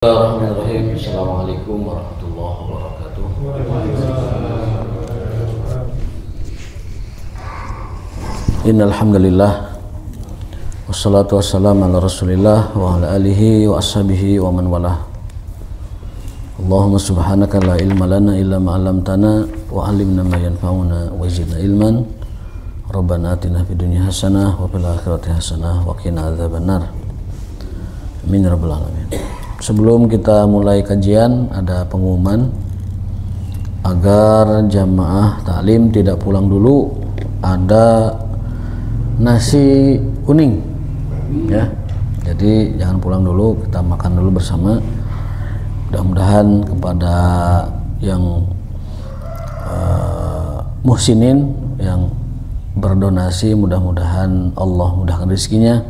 Bismillahirrahmanirrahim. Assalamualaikum warahmatullahi wabarakatuh. Innal hamdalillah wassalatu wassalamu ala Rasulillah wa ala alihi wa ashabihi wa man walah. Allahumma subhanaka la ilma lana illa ma 'allamtana wa 'allimna ma yanfa'una wa zidna ilman. Rabbana atina fid dunya hasanah wa fil akhirati hasanah wa qina adzabannar. Amin ya rabbal alamin. Sebelum kita mulai kajian, ada pengumuman agar jamaah taklim tidak pulang dulu. Ada nasi kuning, ya. Jadi jangan pulang dulu, kita makan dulu bersama. Mudah-mudahan kepada yang muhsinin yang berdonasi, mudah-mudahan Allah mudahkan rezekinya,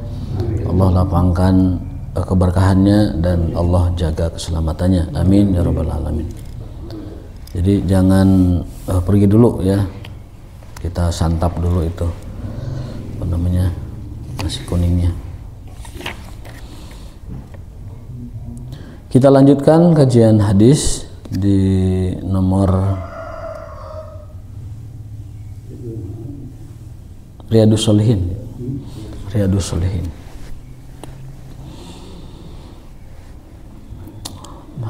Allah lapangkan keberkahannya, dan Allah jaga keselamatannya. Amin ya rabbal alamin. Jadi jangan pergi dulu ya, kita santap dulu itu apa namanya, nasi kuningnya. Kita lanjutkan kajian hadis di nomor Riyadhus Shalihin.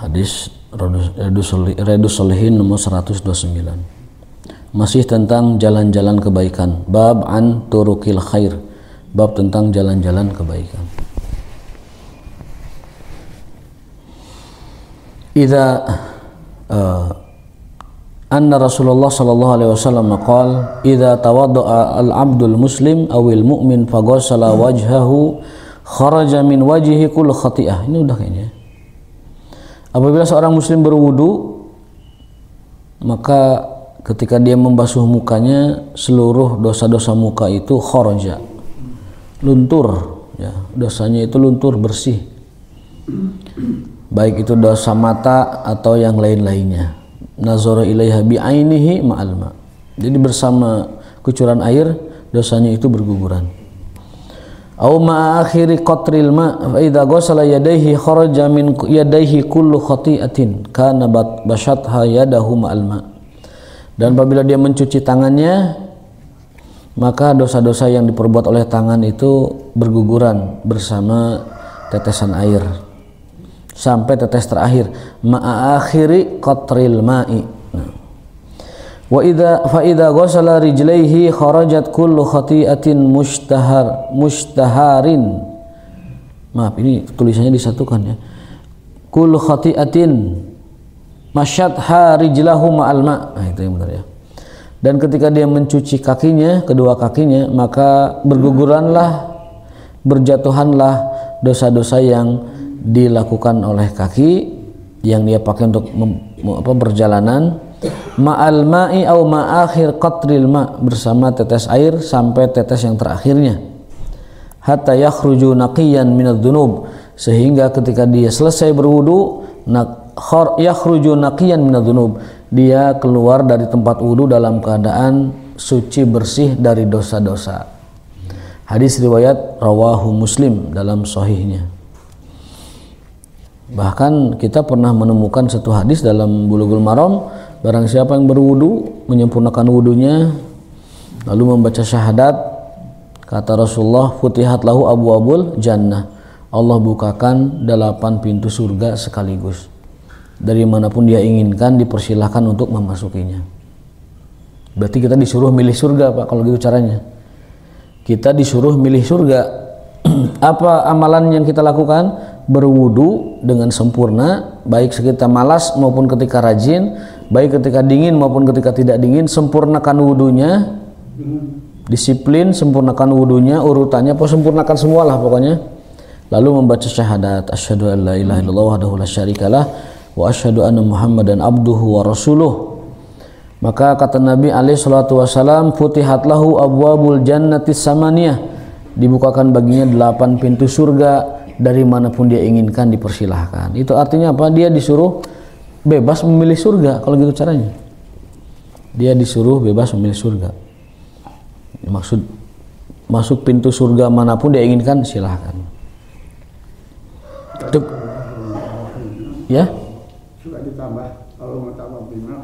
Hadis Riyadhus Shalihin nomor 129. Masih tentang jalan-jalan kebaikan. Bab an turukil khair. Bab tentang jalan-jalan kebaikan. Idza anna Rasulullah sallallahu alaihi wasallam qala idza tawaddaa al-'abdul muslim awil mu'min faghassala wajhahu kharaja min wajhihi kullu khati'ah. Ini udah kayaknya. Apabila seorang muslim berwudu, maka ketika dia membasuh mukanya, seluruh dosa-dosa muka itu kharaja, luntur ya, dosanya itu luntur, bersih, baik itu dosa mata atau yang lain-lainnya. Nazara ilaiha bi'ainihi ma'al ma'. Jadi bersama kucuran air dosanya itu berguguran. Au ma akhiri qatril ma fa idza ghasala yadayhi kharaja min yadayhi kullu khati'atin kana bashatha yadahu ma'al ma. Dan apabila dia mencuci tangannya, maka dosa-dosa yang diperbuat oleh tangan itu berguguran bersama tetesan air sampai tetes terakhir. Ma akhiri qatril ma'i. Wa idza fa idza ghasala rijlaihi kharajat kullu khati'atin mushtaharin. Maaf, ini tulisannya disatukan ya. Kullu khati'atin masyatha rijlahu ma'al ma'. Nah, itu yang benar ya. Dan ketika dia mencuci kakinya, kedua kakinya, maka berguguranlah, berjatuhanlah dosa-dosa yang dilakukan oleh kaki yang dia pakai untuk berjalanan, ma'al ma'i au ma'akhir qatril ma', bersama tetes air sampai tetes yang terakhirnya, hatta yakhruju naqiyan minadz-dzunub, sehingga ketika dia selesai berwudu, yakhruju naqiyan minadz-dzunub, dia keluar dari tempat wudu dalam keadaan suci, bersih dari dosa-dosa. Hadis riwayat rawahu Muslim dalam sahihnya. Bahkan kita pernah menemukan satu hadis dalam Bulughul Maram, barang siapa yang berwudu, menyempurnakan wudunya, lalu membaca syahadat, kata Rasulullah, futihat lahu abwabul jannah, Allah bukakan 8 pintu surga sekaligus. Dari manapun dia inginkan, dipersilahkan untuk memasukinya. Berarti kita disuruh milih surga, Pak, kalau gitu caranya. Kita disuruh milih surga. Apa amalan yang kita lakukan? Berwudu dengan sempurna, baik ketika malas maupun ketika rajin, baik ketika dingin maupun ketika tidak dingin. Sempurnakan wudunya, disiplin, sempurnakan wudunya, urutannya, sempurnakan semualah pokoknya. Lalu membaca syahadat, asyhadu an la ilaha illallah wahdahu la syarikalah wa asyhadu anna muhammadan abduhu wa rasuluh. Maka kata Nabi alaihi salatu wasalam, futihat lahu abwabul jannati samaniyah, dibukakan baginya 8 pintu surga, dari manapun dia inginkan dipersilahkan. Itu artinya apa? Dia disuruh bebas memilih surga, kalau gitu caranya. Dia disuruh bebas memilih surga. Maksud masuk pintu surga manapun dia inginkan, silahkan. Ya. Suka ditambah kalau mau tambah bima.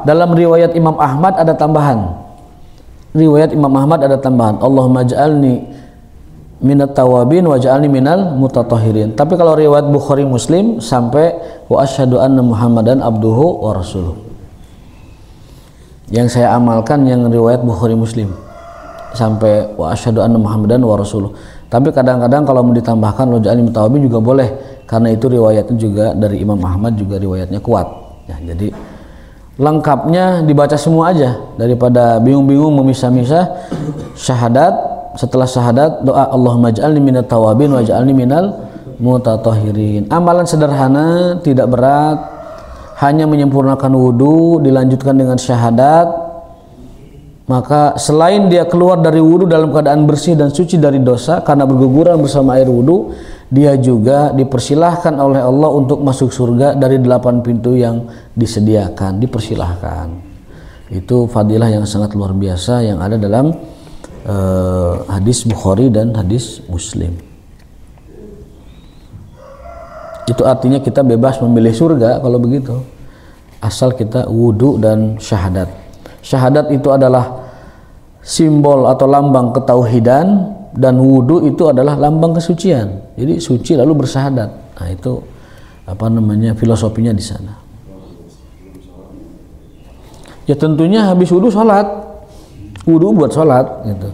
Dalam riwayat Imam Ahmad ada tambahan. Riwayat Imam Ahmad ada tambahan. Allahumma ja'alni minat tawabin wa ja'alni minal mutatahhirin. Tapi kalau riwayat Bukhari Muslim sampai wa asyhadu anna Muhammadan abduhu wa rasuluh. Yang saya amalkan yang riwayat Bukhari Muslim sampai wa asyhadu anna Muhammadan wa rasuluh. Tapi kadang-kadang kalau mau ditambahkan wa ja'alni mutawabin juga boleh, karena itu riwayatnya juga dari Imam Ahmad juga riwayatnya kuat. Ya, jadi lengkapnya dibaca semua aja daripada bingung-bingung memisah-misah. Syahadat, setelah syahadat doa Allahumma ja'alni minat tawabin wa ja'alni minal mutatahhirin. Amalan sederhana, tidak berat, hanya menyempurnakan wudu, dilanjutkan dengan syahadat. Maka selain dia keluar dari wudu dalam keadaan bersih dan suci dari dosa karena berguguran bersama air wudu, dia juga dipersilahkan oleh Allah untuk masuk surga dari 8 pintu yang disediakan. Dipersilahkan. Itu fadilah yang sangat luar biasa yang ada dalam hadis Bukhari dan hadis Muslim. Itu artinya kita bebas memilih surga kalau begitu, asal kita wudu dan syahadat. Syahadat itu adalah simbol atau lambang ketauhidan, dan wudu itu adalah lambang kesucian. Jadi suci lalu bersyahadat. Nah, itu filosofinya di sana. Ya tentunya habis wudu sholat. Wudu buat sholat gitu.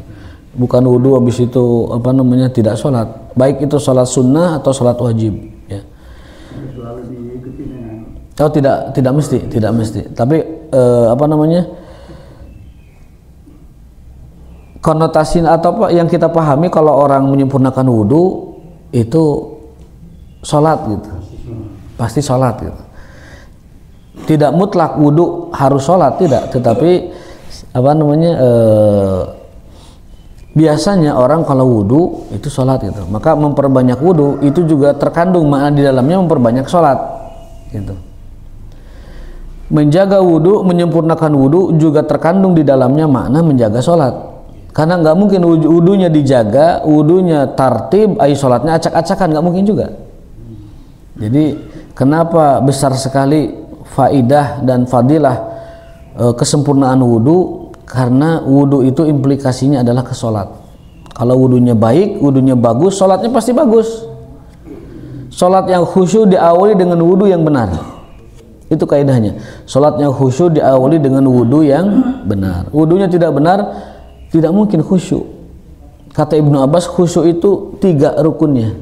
Bukan wudu habis itu tidak sholat. Baik itu sholat sunnah atau sholat wajib. Ya. Oh tidak mesti. Tapi konotasi atau apa yang kita pahami kalau orang menyempurnakan wudu itu sholat gitu, pasti sholat gitu. Tidak mutlak wudu harus sholat, tidak, tetapi biasanya orang kalau wudu itu sholat gitu. Maka memperbanyak wudu itu juga terkandung makna di dalamnya memperbanyak sholat gitu. Menjaga wudu, menyempurnakan wudu juga terkandung di dalamnya makna menjaga sholat. Karena nggak mungkin wudunya dijaga, wudunya tartib, sholatnya acak-acakan, nggak mungkin juga. Jadi kenapa besar sekali faidah dan fadilah kesempurnaan wudu? Karena wudu itu implikasinya adalah ke sholat. Kalau wudunya baik, wudunya bagus, sholatnya pasti bagus. Sholat yang khusyuk diawali dengan wudu yang benar. Itu kaidahnya. Sholat yang khusyuk diawali dengan wudu yang benar. Wudunya tidak benar, tidak mungkin khusyuk. Kata Ibnu Abbas, khusyuk itu 3 rukunnya.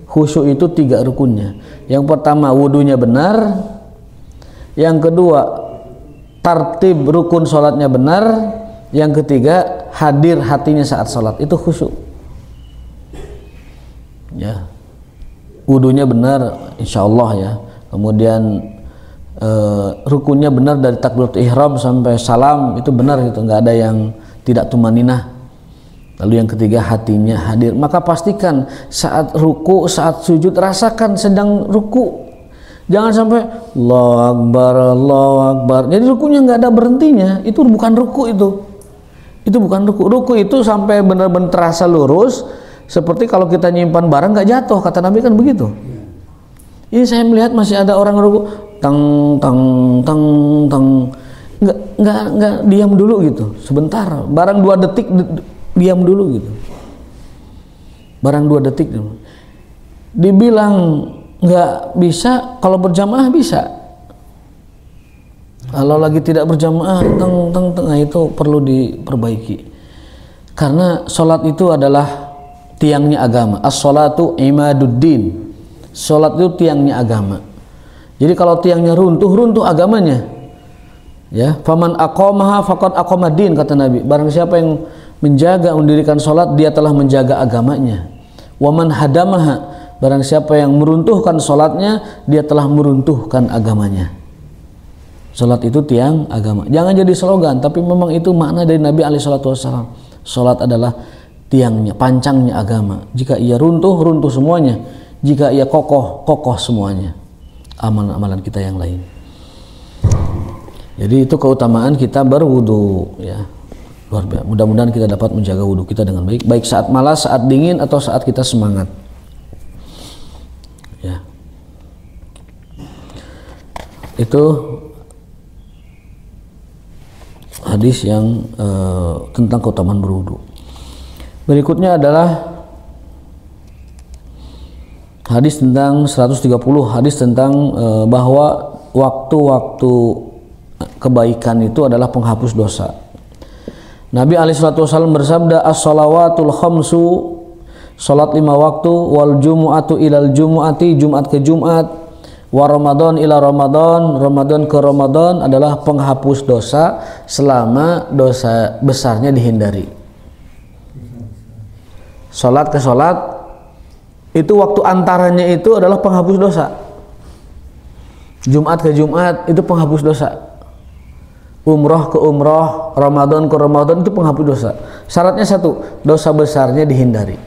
Khusyuk itu 3 rukunnya. Yang pertama wudunya benar. Yang kedua tartib rukun sholatnya benar. Yang ketiga hadir hatinya saat sholat. Itu khusyuk. Ya, wudunya benar, insya Allah ya. Kemudian rukunnya benar dari takbiratul ihram sampai salam itu benar gitu, nggak ada yang tidak tumaninah. Lalu yang ketiga hatinya hadir. Maka pastikan saat ruku, saat sujud rasakan sedang ruku. Jangan sampai Allahu Akbar, Allahu Akbar. Jadi rukunya nggak ada berhentinya. Itu bukan ruku itu. Itu bukan ruku. Ruku itu sampai benar-benar terasa lurus. Seperti kalau kita nyimpan barang nggak jatuh. Kata Nabi kan begitu. Ini saya melihat masih ada orang ruku tang tang tang tang. Nggak diam dulu gitu, sebentar, barang 2 detik diam dulu gitu, barang 2 detik dulu. Dibilang nggak bisa, kalau berjamaah bisa, kalau lagi tidak berjamaah nah itu perlu diperbaiki, karena sholat itu adalah tiangnya agama. As-sholatu imaduddin, sholat itu tiangnya agama. Jadi kalau tiangnya runtuh agamanya. Ya, faman aqamaha faqad aqamadin, kata Nabi. Barang siapa yang menjaga, mendirikan sholat, dia telah menjaga agamanya. Waman hadamaha, barang siapa yang meruntuhkan sholatnya, dia telah meruntuhkan agamanya. Sholat itu tiang agama. Jangan jadi slogan, tapi memang itu makna dari Nabi SAW. Sholat adalah tiangnya, pancangnya agama. Jika ia runtuh, runtuh semuanya. Jika ia kokoh, kokoh semuanya. Amalan-amalan kita yang lain. Jadi itu keutamaan kita berwudu ya. Luar biasa. Mudah-mudahan kita dapat menjaga wudu kita dengan baik, baik saat malas, saat dingin, atau saat kita semangat. Ya. Itu hadis yang tentang keutamaan berwudu. Berikutnya adalah hadis tentang 130, hadis tentang bahwa waktu-waktu kebaikan itu adalah penghapus dosa. Nabi SAW bersabda, as-salawatul khamsu, salat 5 waktu, wal jumu'atu ilal jumu'ati, Jumat ke Jumat, wa Ramadan ila Ramadan, Ramadan ke Ramadan adalah penghapus dosa selama dosa besarnya dihindari. Salat ke salat itu waktu antaranya itu adalah penghapus dosa. Jumat ke Jumat itu penghapus dosa. Umroh ke umroh, Ramadan ke Ramadan itu penghapus dosa. Syaratnya satu, dosa besarnya dihindari.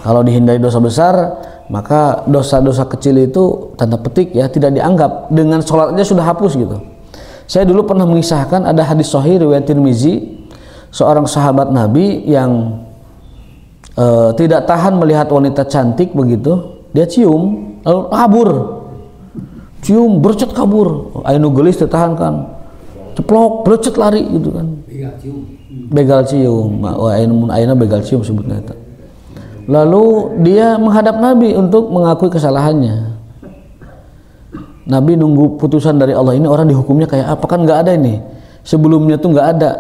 Kalau dihindari dosa besar, maka dosa-dosa kecil itu tanda petik ya tidak dianggap, dengan sholat aja sudah hapus gitu. Saya dulu pernah mengisahkan ada hadis sahih riwayat Tirmizi, seorang sahabat Nabi yang tidak tahan melihat wanita cantik begitu, dia cium lalu kabur. Cium bercet kabur, ainu gelis tertahankan, ceplok bercet lari gitu kan. Begal cium, ainu begal cium sebutnya itu. Lalu dia menghadap Nabi untuk mengakui kesalahannya. Nabi nunggu putusan dari Allah, ini orang dihukumnya kayak apa, kan nggak ada ini. Sebelumnya tuh nggak ada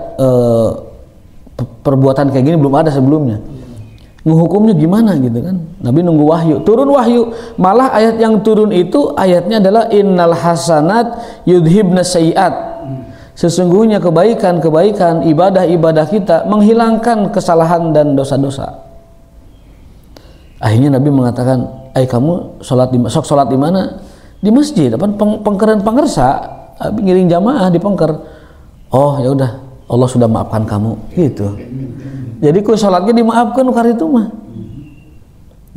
perbuatan kayak gini, belum ada sebelumnya. Ngehukumnya gimana gitu kan. Nabi nunggu wahyu, turun wahyu. Malah ayat yang turun itu ayatnya adalah innal hasanat yudhibna sayiat. Sesungguhnya kebaikan-kebaikan, ibadah-ibadah kita menghilangkan kesalahan dan dosa-dosa. Akhirnya Nabi mengatakan, kamu sholat di mana? Di masjid, apa pengkeren pangersa, ngiring jamaah di pengker. Oh ya udah, Allah sudah maafkan kamu gitu. Jadi ku sholatnya dimaafkan ukar itu mah.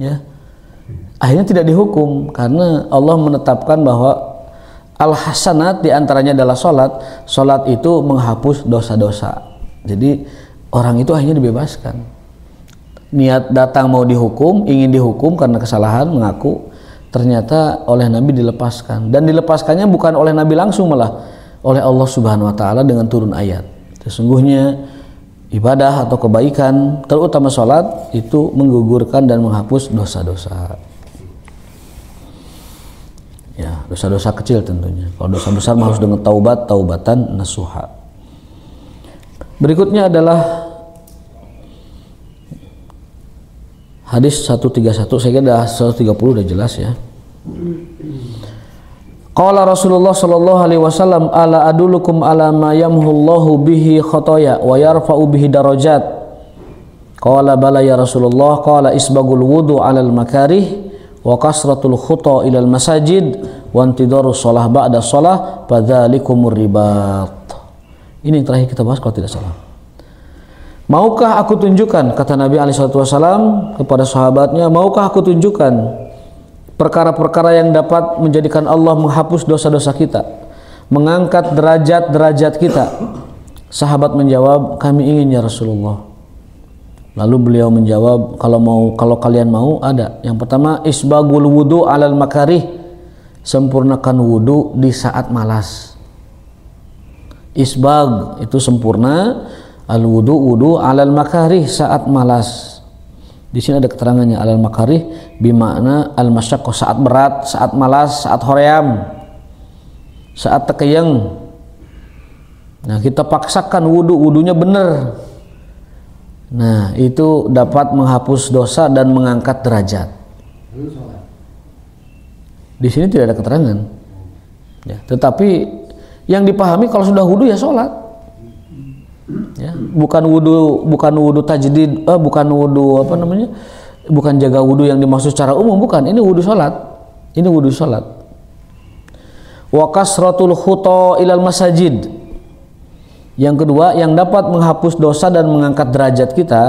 Ya. Akhirnya tidak dihukum karena Allah menetapkan bahwa al-hasanat diantaranya adalah sholat. Sholat itu menghapus dosa-dosa. Jadi orang itu akhirnya dibebaskan. Niat datang mau dihukum, ingin dihukum karena kesalahan, mengaku, ternyata oleh Nabi dilepaskan. Dan dilepaskannya bukan oleh Nabi langsung, malah oleh Allah Subhanahu wa taala dengan turun ayat. Sesungguhnya ibadah atau kebaikan, terutama sholat, itu menggugurkan dan menghapus dosa-dosa. Ya, dosa-dosa kecil tentunya. Kalau dosa besar harus dengan taubatan nasuha. Berikutnya adalah hadis 131, saya kira 130 udah jelas ya. Qala Rasulullah sallallahu alaihi wasallam, ala adulukum ala ma yamhullahu bihi khotoya wa yarfa'u bihi darajat. Qala bala ya Rasulullah, qala isbagul wudu alal makarih wa kasratul khuta ilal masajid wa intidaru shalah ba'da shalah fadzalikumur ribat. Ini yang terakhir kita bahas kalau tidak salah. Maukah aku tunjukkan, kata Nabi alaihi wasallam kepada sahabatnya, maukah aku tunjukkan perkara-perkara yang dapat menjadikan Allah menghapus dosa-dosa kita, mengangkat derajat-derajat kita? Sahabat menjawab, kami ingin ya Rasulullah. Lalu beliau menjawab, kalau kalian mau, ada. Yang pertama, isbagul wudu alal makarih, sempurnakan wudu di saat malas. Isbag itu sempurna, al wudu alal makarih, saat malas. Di sini ada keterangannya, alal makarih bimakna al masyaqqah, saat berat, saat malas, saat hoream, saat tekeyeng. Nah, kita paksakan wudunya benar. Nah, itu dapat menghapus dosa dan mengangkat derajat. Di sini tidak ada keterangan. Ya, tetapi yang dipahami kalau sudah wudu ya sholat. Ya, bukan wudu tajdid, bukan wudu apa namanya, bukan jaga wudu yang dimaksud secara umum, bukan. Ini wudu sholat. Ini wudu sholat. Wa kasratul khuta ilal masajid. Yang kedua, yang dapat menghapus dosa dan mengangkat derajat kita,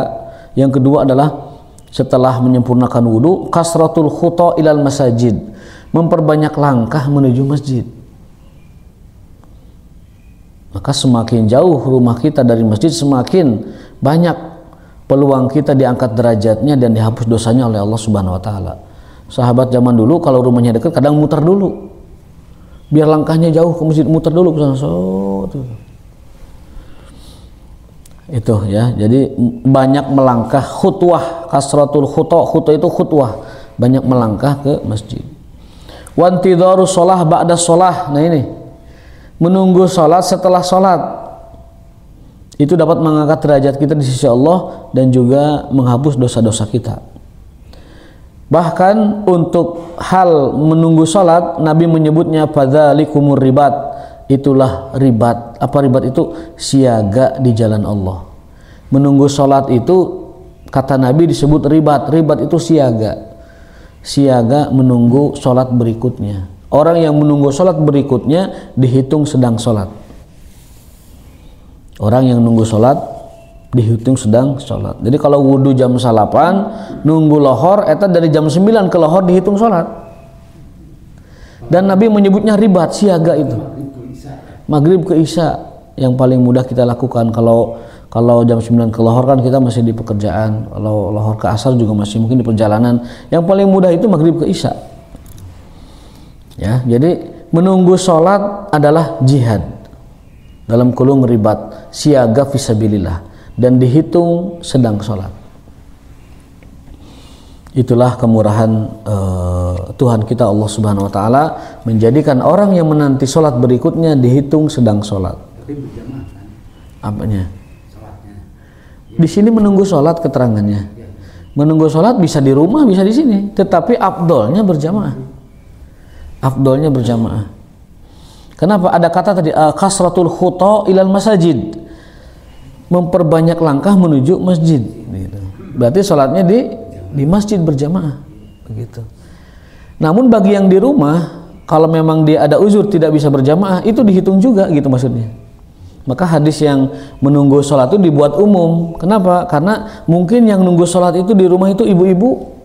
yang kedua adalah setelah menyempurnakan wudu, kasratul khuta ilal masajid, memperbanyak langkah menuju masjid. Maka semakin jauh rumah kita dari masjid, semakin banyak peluang kita diangkat derajatnya dan dihapus dosanya oleh Allah Subhanahu wa taala. Sahabat zaman dulu kalau rumahnya dekat kadang muter dulu. biar langkahnya jauh ke masjid, muter dulu ke sana. Itu ya, jadi banyak melangkah, khutwah, kasratul khutwah itu khutwah, banyak melangkah ke masjid. Wantidharu shalah ba'da shalah, nah ini menunggu salat setelah salat, itu dapat mengangkat derajat kita di sisi Allah dan juga menghapus dosa-dosa kita. Bahkan untuk hal menunggu salat, Nabi menyebutnya fadzalikumur ribat, itulah ribat. Apa ribat itu? Siaga di jalan Allah. Menunggu salat itu kata Nabi disebut ribat. Ribat itu siaga. Siaga menunggu salat berikutnya. Orang yang menunggu salat berikutnya dihitung sedang salat. Orang yang nunggu salat dihitung sedang salat. Jadi kalau wudu jam 8, nunggu lohor eta dari jam 9 ke lohor dihitung salat. Dan Nabi menyebutnya ribat, siaga itu. Maghrib ke Isya yang paling mudah kita lakukan. Kalau jam 9 ke lohor kan kita masih di pekerjaan. Kalau lohor ke asar juga masih mungkin di perjalanan. Yang paling mudah itu maghrib ke Isya. Ya, jadi menunggu salat adalah jihad. Dalam kulung ribat, siaga fisabilillah, dan dihitung sedang sholat. Itulah kemurahan Tuhan kita Allah Subhanahu Wa Taala menjadikan orang yang menanti sholat berikutnya dihitung sedang sholat. Tapi berjamaah kan? Apanya? Sholatnya. Di sini menunggu sholat keterangannya. Menunggu sholat bisa di rumah, bisa di sini. Tetapi afdolnya berjamaah. Afdolnya berjamaah. Kenapa? Ada kata tadi kasratul khuta ilal masajid, memperbanyak langkah menuju masjid. Gitu. Berarti sholatnya di masjid berjamaah. Begitu. Namun bagi yang di rumah, kalau memang dia ada uzur tidak bisa berjamaah, itu dihitung juga gitu maksudnya. Maka hadis yang menunggu sholat itu dibuat umum. Kenapa? Karena mungkin yang nunggu sholat itu di rumah itu ibu-ibu,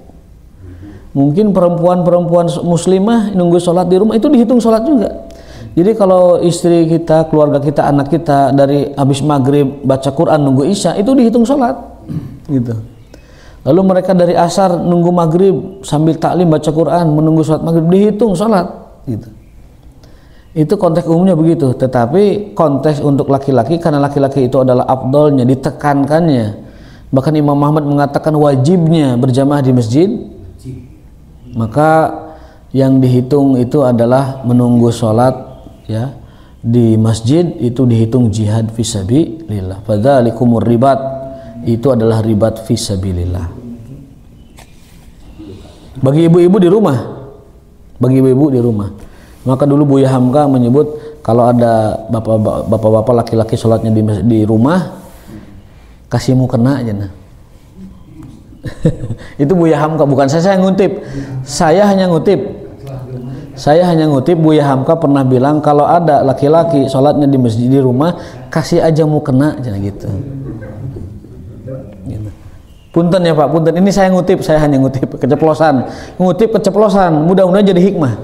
mungkin perempuan-perempuan muslimah nunggu sholat di rumah itu dihitung sholat juga. Jadi kalau istri kita, keluarga kita, anak kita dari habis maghrib baca Quran nunggu Isya itu dihitung sholat gitu. Lalu mereka dari asar nunggu maghrib sambil taklim baca Quran menunggu sholat maghrib dihitung sholat gitu. Itu konteks umumnya begitu. Tetapi konteks untuk laki-laki, karena laki-laki itu adalah afdolnya, ditekankannya. Bahkan Imam Ahmad mengatakan wajibnya berjamaah di masjid. Maka yang dihitung itu adalah menunggu sholat ya di masjid, itu dihitung jihad fisabilillah. Fadzalikumur ribat, itu adalah ribat fisabilillah. Bagi ibu-ibu di rumah, maka dulu Buya Hamka menyebut kalau ada bapak-bapak laki-laki sholatnya di rumah, kasih mukena aja nah. Itu Buya Hamka, bukan saya ngutip. Saya hanya ngutip Buya Hamka pernah bilang kalau ada laki-laki sholatnya di masjid di rumah, kasih aja mukena aja gitu. Punten ya Pak, punten. Ini saya ngutip, saya hanya ngutip keceplosan. Mudah-mudahan jadi hikmah.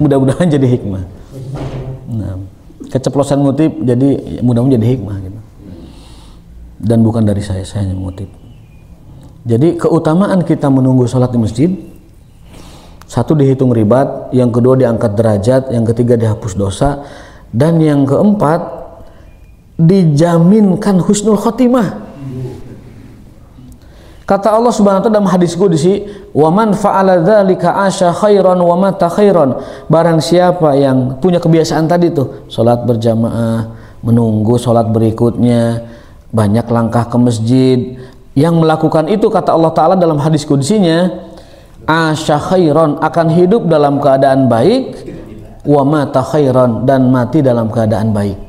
Mudah-mudahan jadi hikmah. Nah, keceplosan ngutip jadi mudah-mudahan jadi hikmah gitu. Dan bukan dari saya hanya ngutip. Jadi keutamaan kita menunggu sholat di masjid, satu dihitung ribat, yang kedua diangkat derajat, yang ketiga dihapus dosa, dan yang keempat dijaminkan husnul khotimah. Kata Allah Subhanahu wa taala dalam hadis qudsi, "Wa man fa'ala dzalika asya khairan wa mata khairan." Barang siapa yang punya kebiasaan tadi tuh, salat berjamaah, menunggu salat berikutnya, banyak langkah ke masjid, yang melakukan itu kata Allah taala dalam hadis qudsinya, asya khairan, akan hidup dalam keadaan baik, wa mata khairan, dan mati dalam keadaan baik.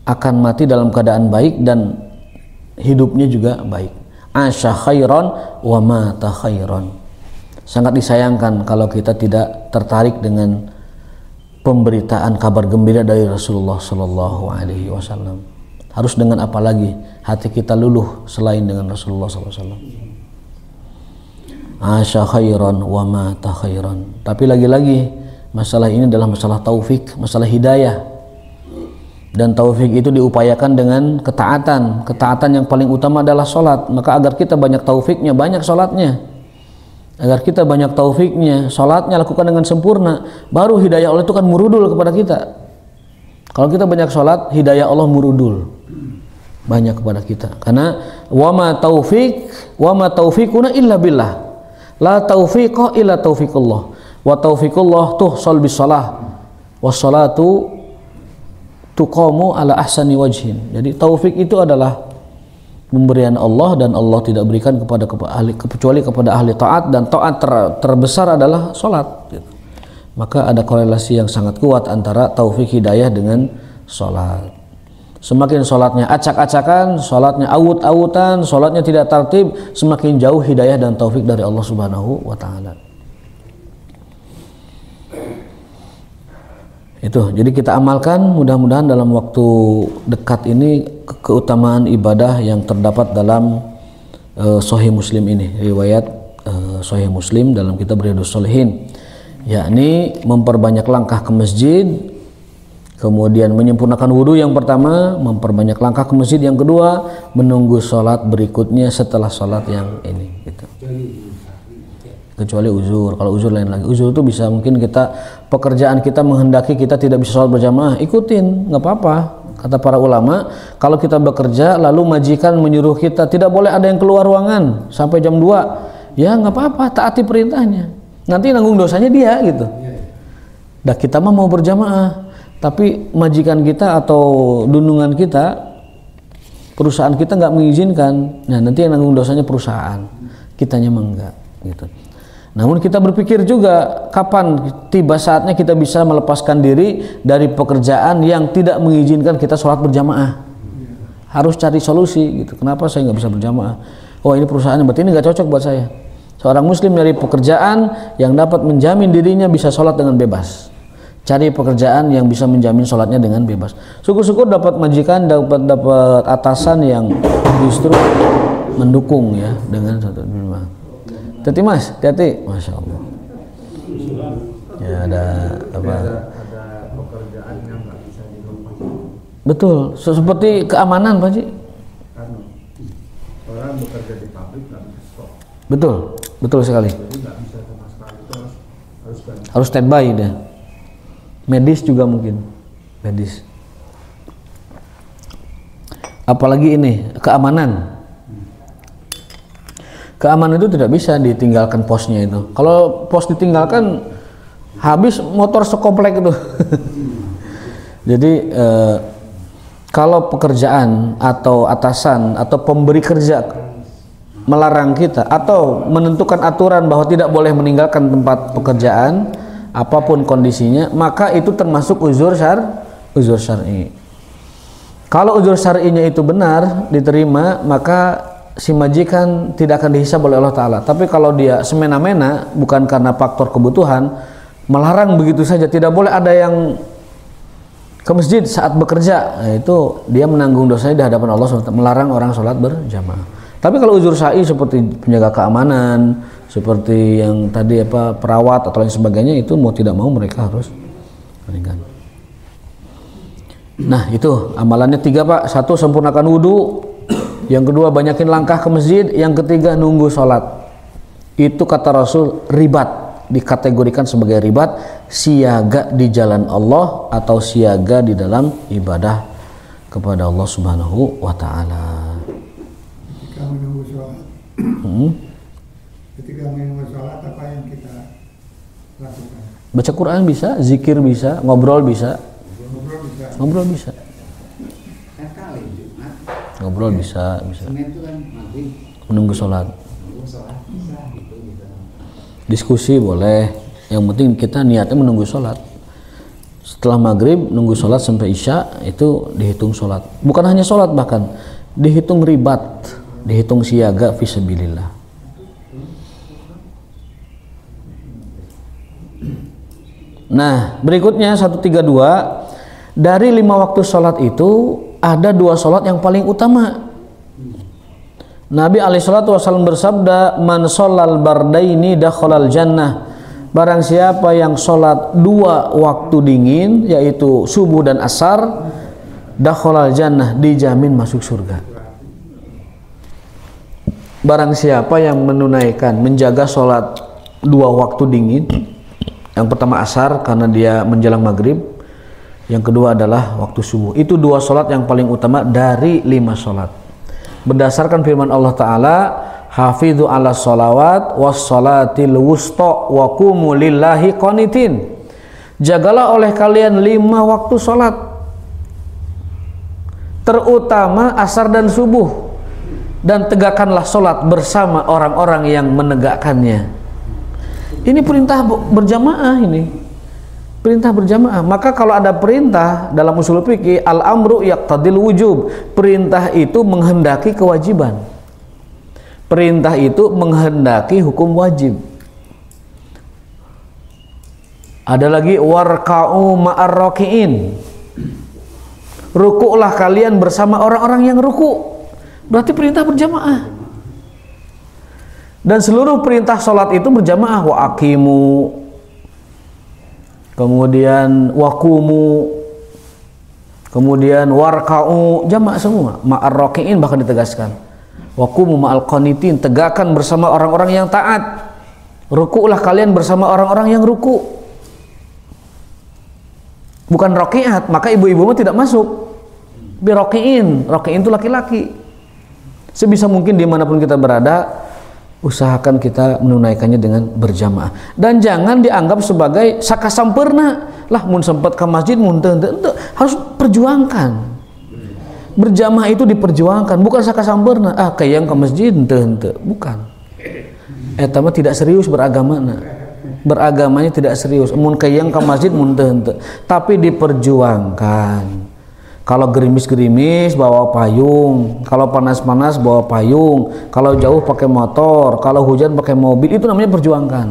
Akan mati dalam keadaan baik dan hidupnya juga baik. Asya khairan wa mata khairan. Sangat disayangkan kalau kita tidak tertarik dengan pemberitaan kabar gembira dari Rasulullah Sallallahu Alaihi Wasallam. Harus dengan apa lagi hati kita luluh selain dengan Rasulullah Sallallahu Alaihi Wasallam. Asya khairan wa mata khairan. Tapi lagi-lagi masalah ini adalah masalah taufik, masalah hidayah. Dan taufik itu diupayakan dengan ketaatan yang paling utama adalah sholat. Maka agar kita banyak taufiknya, banyak sholatnya. agar kita banyak taufiknya, sholatnya lakukan dengan sempurna, baru hidayah Allah itu kan murudul kepada kita. Kalau kita banyak sholat, hidayah Allah murudul banyak kepada kita. Karena wama taufiquna illa billah, la taufiqa illa taufiqullah, wa taufiqullah tuhsal bis shalah, was salatu tuqamu ala ahsani wajhin. Jadi taufik itu adalah pemberian Allah, dan Allah tidak berikan kepada ahli kecuali kepada ahli taat, dan taat terbesar adalah sholat gitu. Maka ada korelasi yang sangat kuat antara taufik hidayah dengan sholat. Semakin sholatnya acak-acakan, sholatnya awut-awutan, sholatnya tidak tertib, semakin jauh hidayah dan taufik dari Allah Subhanahu wa ta'ala. Itu, jadi kita amalkan, mudah-mudahan dalam waktu dekat ini keutamaan ibadah yang terdapat dalam Sahih Muslim ini, riwayat Sahih Muslim dalam kitab Riyadhus Shalihin, yakni memperbanyak langkah ke masjid, kemudian menyempurnakan wudhu yang pertama, memperbanyak langkah ke masjid yang kedua, menunggu sholat berikutnya setelah sholat yang ini gitu. Kecuali uzur. Kalau uzur lain lagi. Uzur itu bisa mungkin kita, pekerjaan kita menghendaki kita tidak bisa sholat berjamaah, ikutin, nggak apa-apa. Kata para ulama, kalau kita bekerja lalu majikan menyuruh kita tidak boleh ada yang keluar ruangan sampai jam 2, ya nggak apa-apa, taati perintahnya. Nanti nanggung dosanya dia gitu. Dah kita mah mau berjamaah, tapi majikan kita atau dunungan kita, perusahaan kita nggak mengizinkan, nah nanti yang nanggung dosanya perusahaan, kitanya mah enggak gitu. Namun kita berpikir juga kapan tiba saatnya kita bisa melepaskan diri dari pekerjaan yang tidak mengizinkan kita sholat berjamaah. Harus cari solusi gitu. Kenapa saya nggak bisa berjamaah? Oh ini perusahaannya, berarti ini nggak cocok buat saya. Seorang muslim dari pekerjaan yang dapat menjamin dirinya bisa sholat dengan bebas. Cari pekerjaan yang bisa menjamin sholatnya dengan bebas. Syukur-syukur dapat majikan, dapat atasan yang justru mendukung ya dengan satu firman. Hati mas, hati, masya Allah. Ya ada apa? Ada pekerjaan yang nggak bisa dilepas. Betul, seperti keamanan Pak Ji. Orang bekerja di pabrik nggak bisa stop. Betul, betul sekali. Jadi nggak bisa sama sekali, itu harus standby deh. Medis juga mungkin, medis. Apalagi ini keamanan. Keamanan itu tidak bisa ditinggalkan posnya itu. Kalau pos ditinggalkan, habis motor sekomplek itu. Jadi kalau pekerjaan atau atasan atau pemberi kerja melarang kita atau menentukan aturan bahwa tidak boleh meninggalkan tempat pekerjaan apapun kondisinya, maka itu termasuk uzur syar'i. Kalau uzur syar'inya itu benar diterima, maka si majikan tidak akan dihisab oleh Allah Ta'ala. Tapi kalau dia semena-mena, bukan karena faktor kebutuhan, melarang begitu saja, tidak boleh ada yang ke masjid saat bekerja, nah, itu dia menanggung dosanya di hadapan Allah SWT, melarang orang sholat berjamaah. Tapi kalau uzur syar'i seperti penjaga keamanan, seperti yang tadi apa perawat atau lain sebagainya, itu mau tidak mau mereka harus meninggalkan. Nah itu amalannya 3 Pak. 1, sempurnakan wudhu. Yang kedua, banyakin langkah ke masjid. Yang ketiga, nunggu sholat. Itu kata Rasul ribat, dikategorikan sebagai ribat, siaga di jalan Allah atau siaga di dalam ibadah kepada Allah Subhanahu wa ta'ala. Ketika menunggu sholat, ketika menunggu sholat apa yang kita lakukan? Baca Quran bisa, zikir bisa, ngobrol bisa. Ngobrol bisa. Ngobrol bisa. Senin itu kan maghrib. Menunggu sholat. Menunggu sholat bisa gitu. Diskusi boleh. Yang penting kita niatnya menunggu sholat. Setelah maghrib nunggu sholat sampai isya, itu dihitung sholat. Bukan hanya sholat, bahkan dihitung ribat, dihitung siaga fisabilillah. Nah berikutnya 132, dari 5 waktu sholat itu ada 2 sholat yang paling utama. Nabi SAW bersabda, man sholal bardaini dakhalal jannah. Barang siapa yang sholat 2 waktu dingin, yaitu subuh dan asar, dakhalal jannah, dijamin masuk surga. Barang siapa yang menunaikan, menjaga sholat dua waktu dingin. Yang pertama asar karena dia menjelang maghrib. Yang kedua adalah waktu subuh. Itu dua sholat yang paling utama dari 5 sholat. Berdasarkan firman Allah Ta'ala, hafidhu ala sholawat was sholatil wusta wa qumu lillahi qanitin. Jagalah oleh kalian 5 waktu sholat, terutama asar dan subuh, dan tegakkanlah sholat bersama orang-orang yang menegakkannya. Ini perintah berjamaah, ini perintah berjamaah. Maka kalau ada perintah dalam usul fikih, al-amru yaqtadil wujub, perintah itu menghendaki kewajiban, perintah itu menghendaki hukum wajib. Ada lagi warka'u ma'ar raki'in, rukuklah kalian bersama orang-orang yang ruku, berarti perintah berjamaah. Dan seluruh perintah sholat itu berjamaah. Wa aqimu, kemudian wakumu, kemudian warka'u, jamaah semua. Ma'ar raki'in bahkan ditegaskan. Wakumu ma'al qanitin, tegakkan bersama orang-orang yang taat. Rukuklah kalian bersama orang-orang yang ruku. Bukan rokiat, maka ibu-ibu mah tidak masuk. Birokiin, rokiin itu laki-laki. Sebisa mungkin dimanapun kita berada, usahakan kita menunaikannya dengan berjamaah. Dan jangan dianggap sebagai sakasampurna. Lah mun sempat ke masjid, mun teu, harus perjuangkan. Berjamaah itu diperjuangkan, bukan sakasampurna. Ah, kayak yang ke masjid teu, bukan. Eta mah tidak serius beragamana. Beragamanya tidak serius. Mun kayang ke masjid mun teu, tapi diperjuangkan. Kalau gerimis-gerimis bawa payung, kalau panas-panas bawa payung, kalau jauh pakai motor, kalau hujan pakai mobil, itu namanya perjuangkan.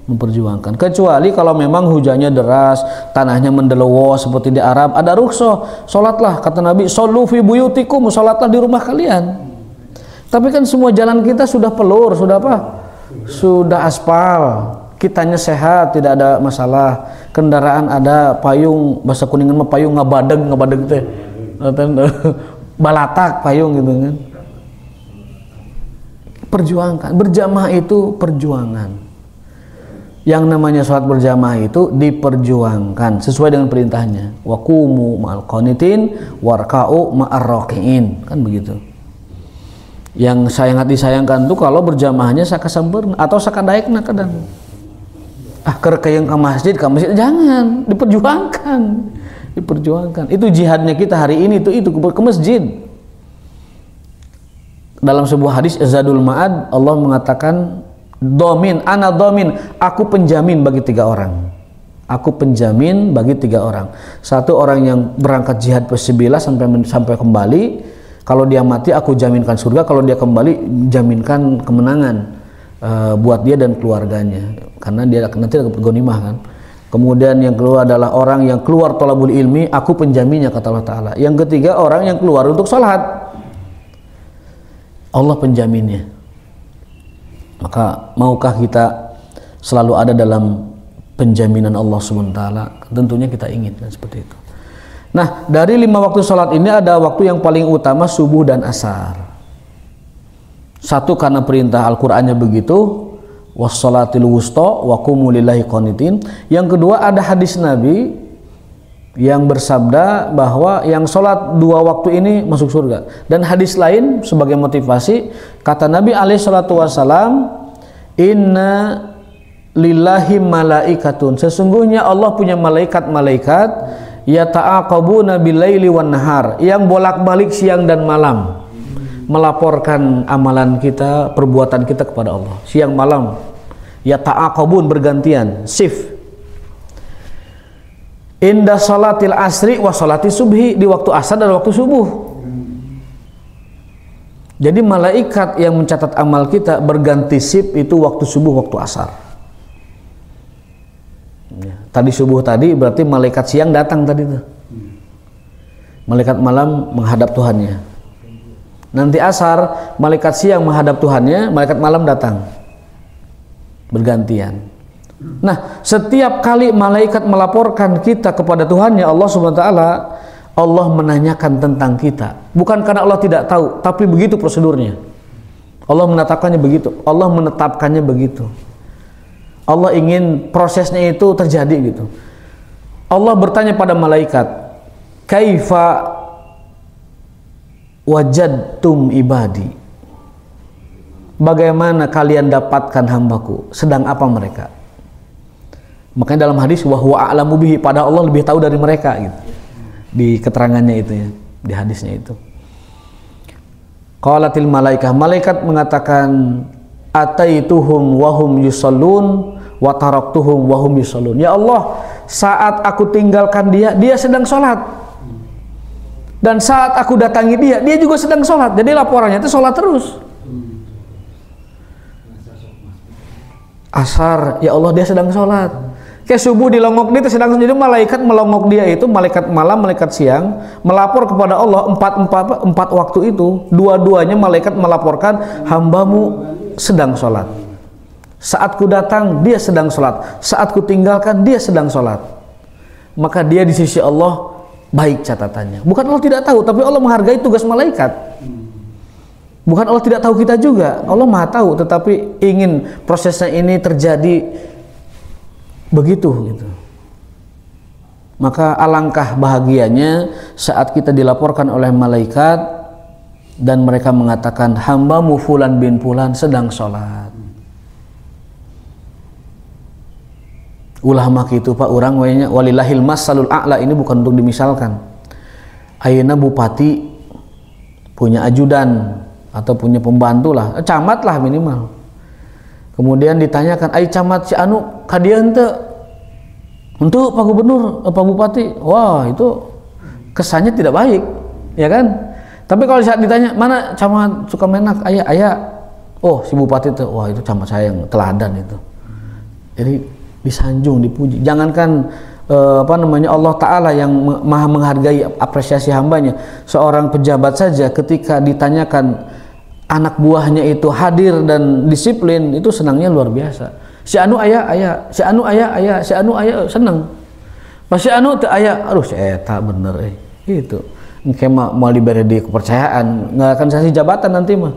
Memperjuangkan. Kecuali kalau memang hujannya deras, tanahnya mendelowo seperti di Arab, ada rukhsah, salatlah, kata Nabi, shollu fi buyutikum, salatlah di rumah kalian. Tapi kan semua jalan kita sudah pelur, sudah apa? Sudah aspal, kitanya sehat, tidak ada masalah. Kendaraan ada, payung, bahasa Kuningan mah payung ngabadeg teh, balatak payung gitu kan. Perjuangkan, berjamaah itu perjuangan. Yang namanya sholat berjamaah itu diperjuangkan sesuai dengan perintahnya. Waqumu ma'al qanitin warka'u ma'ar raki'in, kan begitu. Yang sangat disayangkan tuh kalau berjamaahnya sakasampurna atau sakadaekna kadang. Ah, kerkayang ke masjid jangan, diperjuangkan. Itu jihadnya kita hari ini tuh itu ke masjid. Dalam sebuah hadis Zadul Ma'ad, Allah mengatakan ana domin, aku penjamin bagi 3 orang. Aku penjamin bagi 3 orang. Satu orang yang berangkat jihad fisabilillah sampai kembali. Kalau dia mati aku jaminkan surga, kalau dia kembali jaminkan kemenangan buat dia dan keluarganya, karena dia nanti dapat ghanimah kan. Kemudian yang kedua adalah orang yang keluar thalabul ilmi, aku penjaminnya, kata Allah Ta'ala. Yang ketiga orang yang keluar untuk salat, Allah penjaminnya. Maka maukah kita selalu ada dalam penjaminan Allah SWT? Tentunya kita ingin kan, seperti itu. Nah, dari 5 waktu sholat ini ada waktu yang paling utama, subuh dan asar. Satu karena perintah Al-Qur'annya begitu, wassalatil wusta wa qumu lillahi qanitin. Yang kedua ada hadis Nabi yang bersabda bahwa yang sholat 2 waktu ini masuk surga. Dan hadis lain sebagai motivasi, kata Nabi alaihi salatu wassalam, inna lillahi malaikatun, sesungguhnya Allah punya malaikat-malaikat yata'aqabuna bilaili wan nahar, yang bolak-balik siang dan malam melaporkan amalan kita, perbuatan kita kepada Allah siang malam. Yata'aqabun, bergantian, shift. Inda salatil asri wa salati subhi, di waktu asar dan waktu subuh. Jadi malaikat yang mencatat amal kita berganti shift itu waktu subuh, waktu asar. Ya, tadi subuh tadi berarti malaikat siang datang tadi tuh. Malaikat malam menghadap Tuhannya. Nanti asar malaikat siang menghadap Tuhannya, malaikat malam datang. Bergantian. Nah, setiap kali malaikat melaporkan kita kepada Tuhannya Allah Subhanahu wa taala, Allah menanyakan tentang kita. Bukan karena Allah tidak tahu, tapi begitu prosedurnya. Allah menetapkannya begitu. Allah menetapkannya begitu. Allah ingin prosesnya itu terjadi gitu. Allah bertanya pada malaikat, kaifa wajadtum ibadi, bagaimana kalian dapatkan hambaku, sedang apa mereka? Makanya dalam hadis wahwa a'lamu bihi, pada Allah lebih tahu dari mereka gitu. Di keterangannya itu ya, di hadisnya itu. Qalatil malaikah, malaikat mengatakan ataituhum wahum yusallun wa taraktuhum wahum yusallun. Ya Allah, saat aku tinggalkan dia, dia sedang sholat. Dan saat aku datangi dia, dia juga sedang sholat. Jadi laporannya itu sholat terus. Asar, ya Allah dia sedang sholat. Kayak subuh dilongok dia sedang, jadi malaikat melongok dia itu, malaikat malam, malaikat siang, melapor kepada Allah empat waktu itu, dua-duanya malaikat melaporkan hambamu sedang sholat. Saat ku datang dia sedang sholat, saat ku tinggalkan dia sedang sholat. Maka dia di sisi Allah baik catatannya. Bukan Allah tidak tahu, tapi Allah menghargai tugas malaikat. Bukan Allah tidak tahu kita juga, Allah maha tahu, tetapi ingin prosesnya ini terjadi begitu gitu. Maka alangkah bahagianya saat kita dilaporkan oleh malaikat dan mereka mengatakan hambamu fulan bin fulan sedang sholat. Ulah mah itu Pak, orang wayanya walillahil masalul a'la, ini bukan untuk dimisalkan. Ayeuna bupati punya ajudan atau punya pembantu lah, camat lah minimal. Kemudian ditanyakan, ai camat si anu kadia henteu? Untuk Pak Gubernur, Pak Bupati. Wah, itu kesannya tidak baik, ya kan? Tapi kalau saat ditanya, mana camat Sukamenak? Aya. Oh, si Bupati itu, wah itu camat saya yang teladan itu. Jadi disanjung, dipuji. Jangankan Allah Ta'ala yang maha menghargai apresiasi hambanya, seorang pejabat saja ketika ditanyakan anak buahnya itu hadir dan disiplin, itu senangnya luar biasa. Si anu aya, si anu aya, si anu aya, senang. Pas si anu teu aya, aduh si eta bener gitu. Engke mah mau diberi di kepercayaan, nggak akan kasih jabatan nanti mah,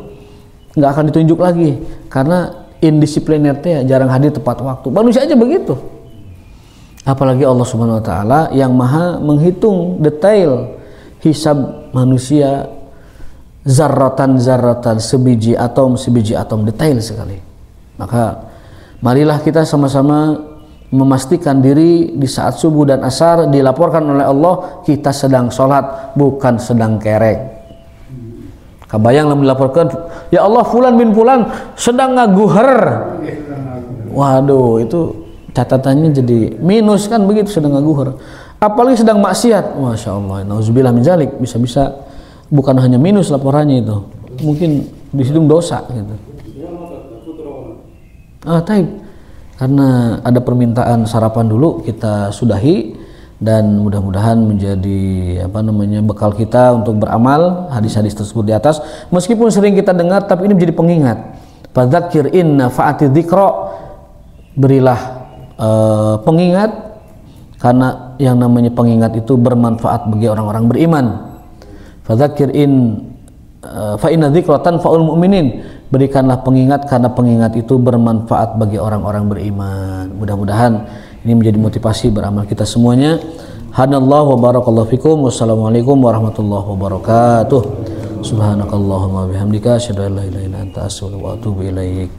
nggak akan ditunjuk lagi karena indisipliner teh jarang hadir tepat waktu. Manusia aja begitu, apalagi Allah Subhanahu Wa Taala yang maha menghitung detail hisab manusia, zarratan sebiji atom detail sekali. Maka marilah kita sama-sama memastikan diri di saat subuh dan asar dilaporkan oleh Allah kita sedang sholat, bukan sedang kerek. Kabayang lamun dilaporkan, ya Allah fulan bin fulan sedang ngaguher. Waduh, itu catatannya jadi minus kan begitu, sedang ngaguher. Apalagi sedang maksiat, masya Allah, nauzubillah min zalik, bisa-bisa bukan hanya minus laporannya itu, mungkin di situ dosa gitu. Taib, karena ada permintaan sarapan dulu, kita sudahi dan mudah-mudahan menjadi bekal kita untuk beramal hadis-hadis tersebut di atas. Meskipun sering kita dengar, tapi ini menjadi pengingat. Fadzakir inna fa'ati dzikra, berilah pengingat, karena yang namanya pengingat itu bermanfaat bagi orang-orang beriman. Fadzakir fa inna dzikra tanfa'ul mu'minin, berikanlah pengingat karena pengingat itu bermanfaat bagi orang-orang beriman. Mudah-mudahan ini menjadi motivasi beramal kita semuanya. Hanallahu wa barakallahu fikum. Wassalamualaikum warahmatullahi wabarakatuh. Subhanakallahumma bihamdika asyhadu an la ilaha illa anta astaghfiruka wa atubu ilaik.